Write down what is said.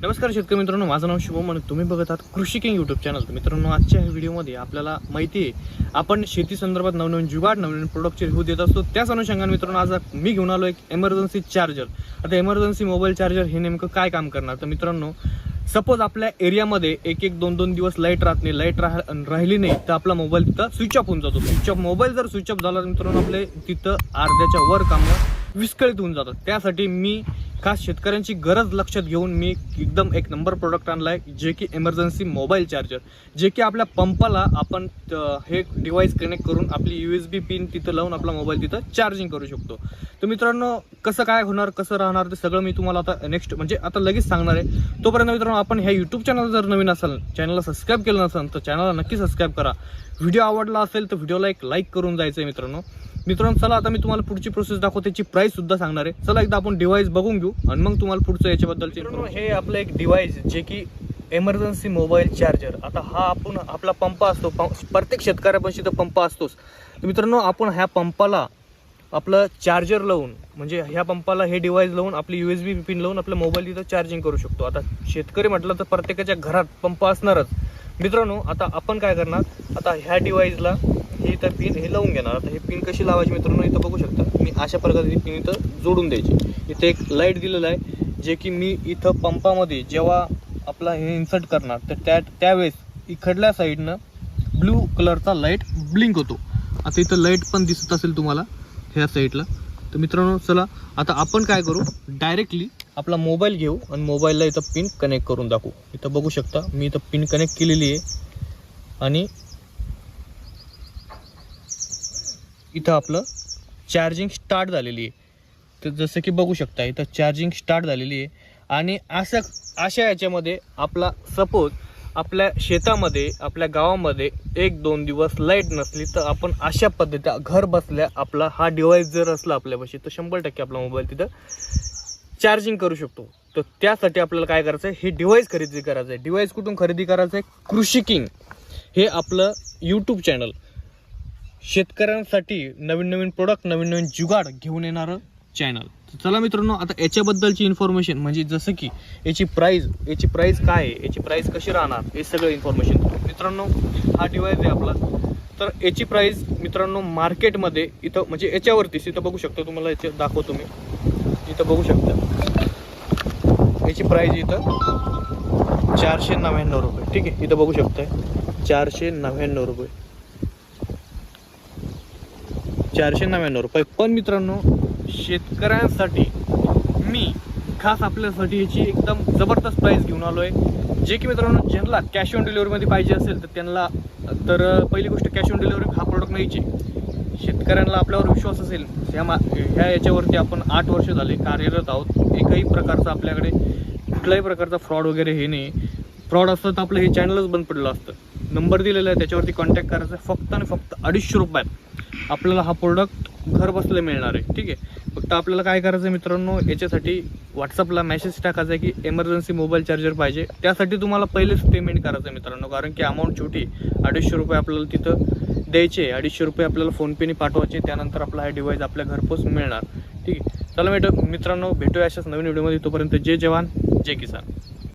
नमस्कार शेतकरी मित्रांनो, माझं नाव शुभम आणि तुम्ही बघत आहात कृषी किंग यूट्यूब चॅनल। मित्रांनो, आजच्या व्हिडिओमध्ये आपल्याला माहिती आहे आपण शेती संदर्भात नवनवीन जुगाड नवनवीन प्रोडक्टचे रिव्ह्यू देत असतो। त्याच अनुषंगाने मित्रांनो आज मी घेऊन आलो एक इमर्जन्सी चार्जर। आता इमर्जन्सी मोबाईल चार्जर हे नेमकं काय काम करणार तर मित्रांनो, सपोज आपल्या एरियामध्ये एक दोन दिवस लाईट राहत नाही, लाईट राहिली नाही तर आपला मोबाईल तिथं स्विच ऑफ होऊन जातो। स्विच ऑफ मोबाईल जर स्विच ऑफ झाला तर मित्रांनो आपले तिथं अर्ध्याच्या वर कामं विस्कळीत होऊन जातात। त्यासाठी मी खास शेतकऱ्यांची गरज लक्षात घेऊन मी एकदम एक नंबर प्रोडक्ट आणलाय, जे की इमर्जन्सी मोबाईल चार्जर, जे की आपल्या पंपाला आपण हे डिव्हाइस कनेक्ट करून आपली USB पिन तिथं लावून आपला मोबाईल तिथं चार्जिंग करू शकतो। तर मित्रांनो, कसं काय होणार, कसं राहणार ते सगळं मी तुम्हाला आता नेक्स्ट म्हणजे आता लगेच सांगणार आहे। तोपर्यंत मित्रांनो, आपण ह्या यूट्यूब चॅनल जर नवीन असाल, चॅनलला सबस्क्राईब केलं नसेल तर चॅनलला नक्की सबस्क्राईब करा। व्हिडिओ आवडला असेल तर व्हिडिओला एक लाईक करून जायचं आहे मित्रांनो। चला आता मी तुम्हाला पुढची प्रोसेस दाखवते, त्याची प्राइस सुद्धा सांगणार आहे। चला एकदा आपण डिव्हाइस बघून घेऊ आणि मग तुम्हाला पुढचं याच्याबद्दलचे हे आपलं एक डिव्हाइस जे की इमर्जन्सी मोबाईल चार्जर। आता हा आपण आपला पंप असतो, प्रत्येक शेतकऱ्यापाशी तर पंप असतोच। तर मित्रांनो, आपण ह्या पंपाला आपलं चार्जर लावून म्हणजे ह्या पंपाला हे डिव्हाइस लावून आपली USB पिन लावून आपला मोबाईल तिथं चार्जिंग करू शकतो। आता शेतकरी म्हटलं तर प्रत्येकाच्या घरात पंप असणारच मित्रांनो। आता आपण काय करणार, आता ह्या डिव्हाइसला हे इथं पिन हे लावून घेणार। आता हे पिन कशी लावायची मित्रांनो, इथं बघू शकता मी अशा प्रकारे पिन इथं जोडून द्यायची। इथे एक लाईट दिलेलं आहे, जे की मी इथं पंपामध्ये जेव्हा आपला हे इन्सर्ट करणार तर त्यावेळेस इकडल्या साईडनं ब्लू कलरचा लाईट ब्लिंक होतो। आता इथं लाईट पण दिसत असेल तुम्हाला ह्या साईडला। तर मित्रांनो चला आता आपण काय करू, डायरेक्टली आपला मोबाईल घेऊ आणि मोबाईलला इथं पिन कनेक्ट करून दाखवू। इथं बघू शकता मी इथं पिन कनेक्ट केलेली आहे आणि इथं आपलं चार्जिंग स्टार्ट झालेली आहे। तर जसं की बघू शकता इथं चार्जिंग स्टार्ट झालेली आहे आणि अशा याच्यामध्ये आपला सपोज आपल्या शेतामध्ये आपल्या गावामध्ये एक दोन दिवस लाईट नसली तर आपण अशा पद्धतीने घर बसल्या आपला हा डिव्हाइस जर असला आपल्यापाशी तर 100% आपला मोबाईल तिथं चार्जिंग करू शकतो। तर त्यासाठी आपल्याला काय करायचं आहे, हे डिव्हाइस खरेदी करायचं आहे। डिव्हाइस कुठून खरेदी करायचं आहे, कृषी किंग हे आपलं यूट्यूब चॅनल शेतकऱ्यांसाठी नवीन प्रोडक्ट नवीन जुगाड घेऊन येणारं चॅनल। चला मित्रांनो, आता याच्याबद्दलची इन्फॉर्मेशन म्हणजे जसं की याची प्राइस काय आहे, याची प्राइस कशी राहणार, हे सगळं इन्फॉर्मेशन मित्रांनो। हा डिव्हाइस आहे आपला, तर याची प्राइस मित्रांनो मार्केटमध्ये इथं म्हणजे याच्यावरतीच इथं बघू शकता, तुम्हाला याचे दाखवतो मी, इथं बघू शकता याची प्राइस इथं 499 रुपये। ठीक आहे, इथं बघू शकताय 499 रुपये, 499 रुपये। पण मित्रांनो, शेतकऱ्यांसाठी मी खास आपल्यासाठी याची एकदम जबरदस्त प्राइस घेऊन आलो आहे, जे की मित्रांनो ज्यांना कॅश ऑन डिलिव्हरीमध्ये पाहिजे असेल तर त्यांना तर पहिली गोष्ट कॅश ऑन डिलिव्हरी हा प्रोडक्ट नाहीचे। शेतकऱ्यांना आपल्यावर विश्वास असेल, ह्या याच्यावरती आपण 8 वर्ष झाले कार्यरत आहोत। एकही प्रकारचा आपल्याकडे कुठल्याही प्रकारचा फ्रॉड वगैरे हे नाही। फ्रॉड असतं तर आपलं हे चॅनलच बंद पडलं असतं। नंबर दिलेला आहे त्याच्यावरती कॉन्टॅक्ट करायचा आहे। फक्त आणि फक्त 250 रुपयात आपल्याला हा प्रोडक्ट घर बसले मिळणार आहे। ठीक आहे, फक्त आपल्याला काय करायचं आहे मित्रांनो, याच्यासाठी व्हॉट्सअपला मेसेज टाकायचा आहे की इमर्जन्सी मोबाईल चार्जर पाहिजे। त्यासाठी तुम्हाला पहिलेच पेमेंट करायचं आहे मित्रांनो, कारण की अमाऊंट छोटी, 250 रुपये आपल्याला तिथं द्यायचे, 250 रुपये आपल्याला फोनपेने पाठवायचे, त्यानंतर आपला हा डिव्हाइस आपल्या घरपोच मिळणार। ठीक आहे, चला मित्रांनो भेटूया अशाच नवीन व्हिडिओमध्ये। तोपर्यंत जय जवान जय किसान।